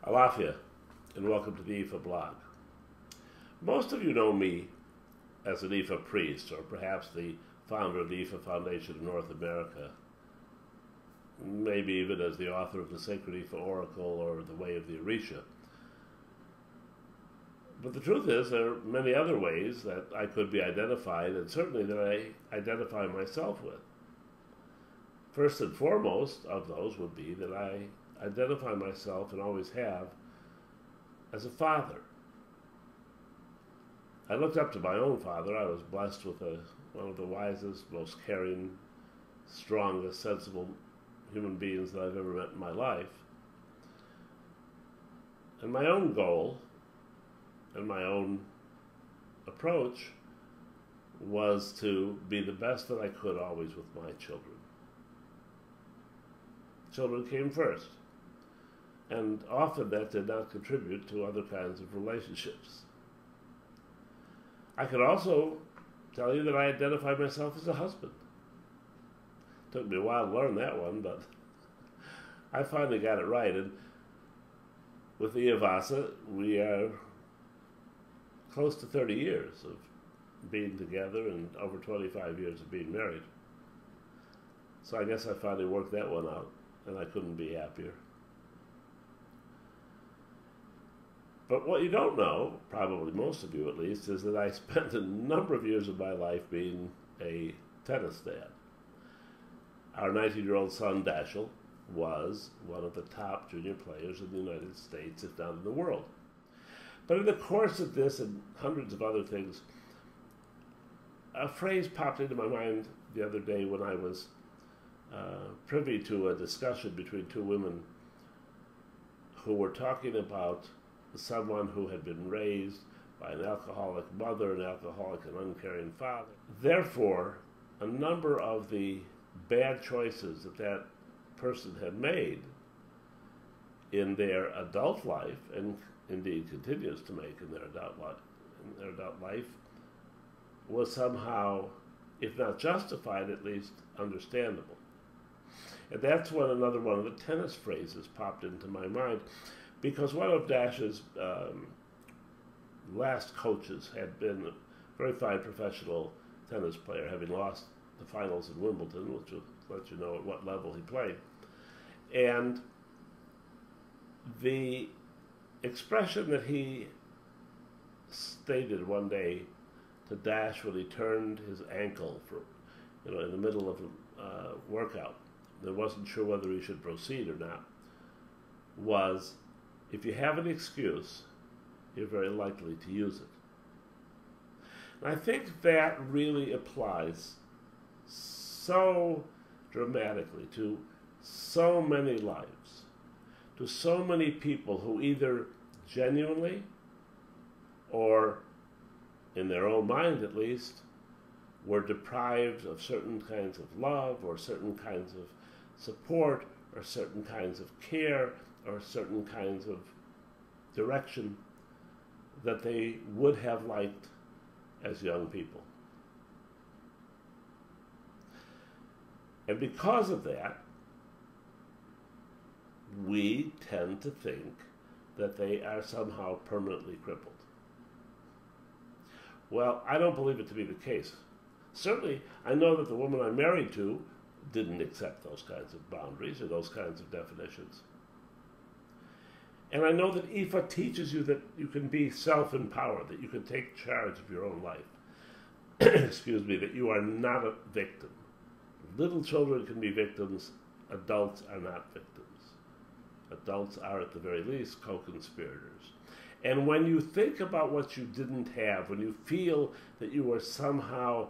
Alafia, and welcome to the Iyanifa blog. Most of you know me as an Iyanifa priest, or perhaps the founder of the Iyanifa Foundation in North America, maybe even as the author of the Sacred Iyanifa Oracle or the Way of the Orisha. But the truth is, there are many other ways that I could be identified, and certainly that I identify myself with. First and foremost of those would be that I identify myself, and always have, as a father. I looked up to my own father. I was blessed with one of the wisest, most caring, strongest, sensible human beings that I've ever met in my life. And my own goal and my own approach was to be the best that I could always with my children. Children came first. And often that did not contribute to other kinds of relationships. I could also tell you that I identify myself as a husband. Took me a while to learn that one, but I finally got it right. And with the Vassa, we are close to 30 years of being together and over 25 years of being married. So I guess I finally worked that one out, and I couldn't be happier. But what you don't know, probably most of you at least, is that I spent a number of years of my life being a tennis dad. Our 19-year-old son, Dashiell, was one of the top junior players in the United States, if not in the world. But in the course of this and hundreds of other things, a phrase popped into my mind the other day when I was privy to a discussion between two women who were talking about someone who had been raised by an alcoholic mother, an alcoholic and uncaring father. Therefore, a number of the bad choices that that person had made in their adult life, and indeed continues to make in their adult life, was somehow, if not justified, at least understandable. And that's when another one of the tennis phrases popped into my mind, because one of Dash's last coaches had been a very fine professional tennis player, having lost the finals in Wimbledon, which will let you know at what level he played. And the expression that he stated one day to Dash when he turned his ankle in the middle of a workout, and wasn't sure whether he should proceed or not, was, "If you have an excuse, you're very likely to use it." And I think that really applies so dramatically to so many lives, to so many people who either genuinely, or in their own mind at least, were deprived of certain kinds of love, or certain kinds of support, or certain kinds of care, or certain kinds of direction that they would have liked as young people. And because of that, we tend to think that they are somehow permanently crippled. Well, I don't believe it to be the case. Certainly, I know that the woman I'm married to didn't accept those kinds of boundaries or those kinds of definitions. And I know that Iyanifa teaches you that you can be self-empowered, that you can take charge of your own life. Excuse me, that you are not a victim. Little children can be victims. Adults are not victims. Adults are, at the very least, co-conspirators. And when you think about what you didn't have, when you feel that you are somehow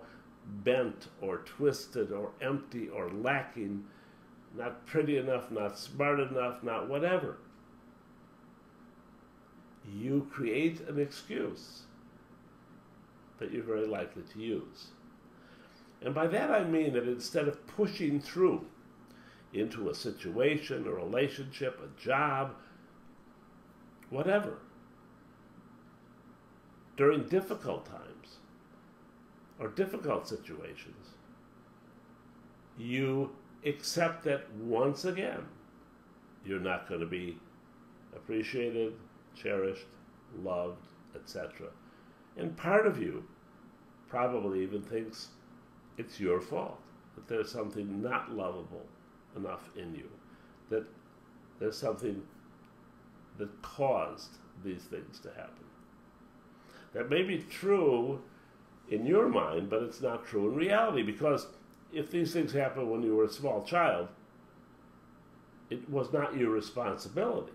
bent or twisted or empty or lacking, not pretty enough, not smart enough, not whatever, you create an excuse that you're very likely to use. And by that I mean that instead of pushing through into a situation, a relationship, a job, whatever, during difficult times or difficult situations, you accept that once again, you're not going to be appreciated, cherished, loved, etc. And part of you probably even thinks it's your fault, that there's something not lovable enough in you, that there's something that caused these things to happen. That may be true in your mind, but it's not true in reality, because if these things happened when you were a small child, it was not your responsibility.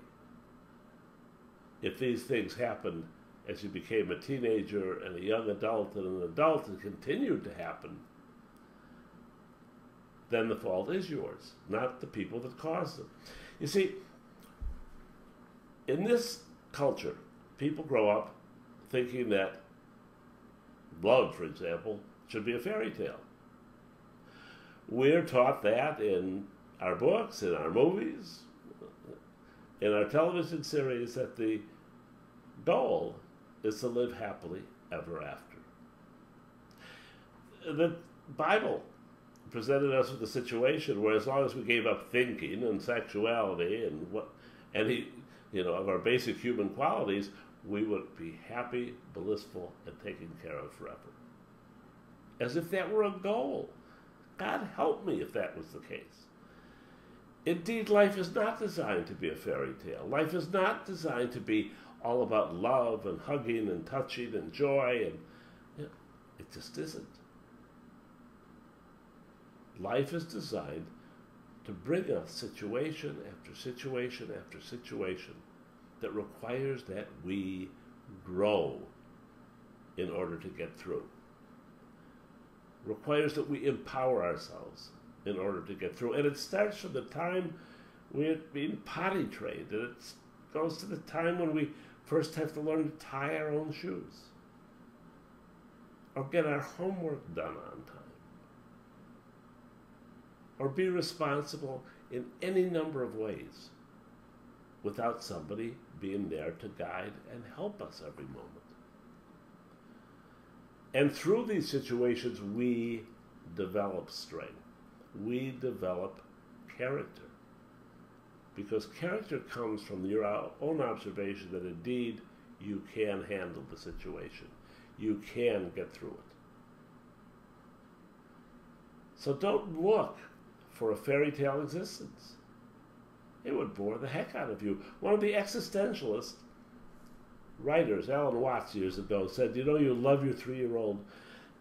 If these things happened as you became a teenager and a young adult and an adult and continued to happen, then the fault is yours, not the people that caused them. You see, in this culture, people grow up thinking that love, for example, should be a fairy tale. We're taught that in our books, in our movies, in our television series, that the goal is to live happily ever after. The Bible presented us with a situation where, as long as we gave up thinking and sexuality and of our basic human qualities, we would be happy, blissful, and taken care of forever. As if that were a goal. God help me if that was the case. Indeed, life is not designed to be a fairy tale. Life is not designed to be all about love and hugging and touching and joy, and it just isn't. Life is designed to bring us situation after situation after situation that requires that we grow in order to get through. Requires that we empower ourselves in order to get through. And it starts from the time we're being potty trained, and it goes to the time when we first have to learn to tie our own shoes or get our homework done on time or be responsible in any number of ways without somebody being there to guide and help us every moment. And through these situations, we develop strength. We develop character. Because character comes from your own observation that indeed you can handle the situation. You can get through it. So don't look for a fairy tale existence. It would bore the heck out of you. One of the existentialist writers, Alan Watts, years ago, said, you love your 3-year-old,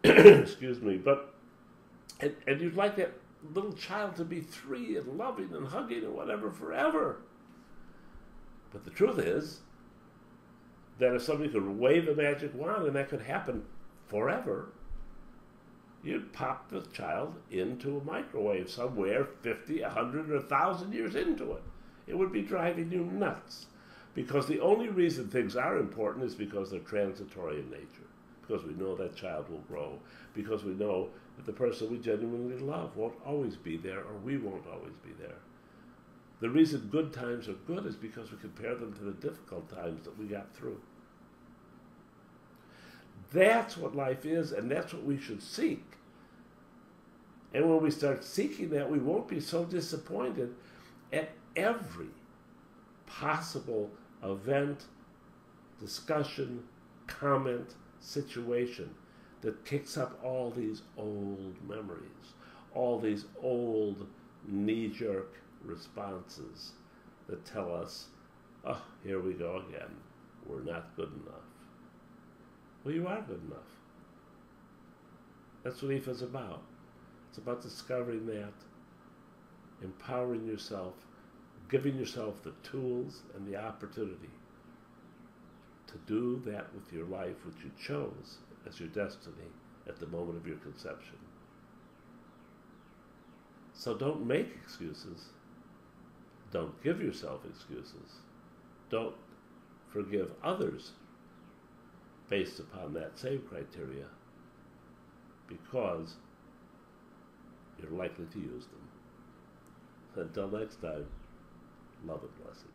excuse me, and you'd like that little child to be 3 and loving and hugging and whatever forever. But the truth is that if somebody could wave a magic wand and that could happen forever, you'd pop the child into a microwave somewhere 50, 100, or 1,000 years into it. It would be driving you nuts. Because the only reason things are important is because they're transitory in nature. Because we know that child will grow. Because we know that the person we genuinely love won't always be there, or we won't always be there. The reason good times are good is because we compare them to the difficult times that we got through. That's what life is, and that's what we should seek. And when we start seeking that, we won't be so disappointed at every possible event, discussion, comment, situation that kicks up all these old memories, all these old knee-jerk responses that tell us, oh, here we go again, we're not good enough. Well, you are good enough. That's what Iyanifa's about. It's about discovering that, empowering yourself, giving yourself the tools and the opportunity to do that with your life which you chose as your destiny at the moment of your conception. So don't make excuses. Don't give yourself excuses. Don't forgive others based upon that same criteria, because you're likely to use them. Until next time, love and blessings.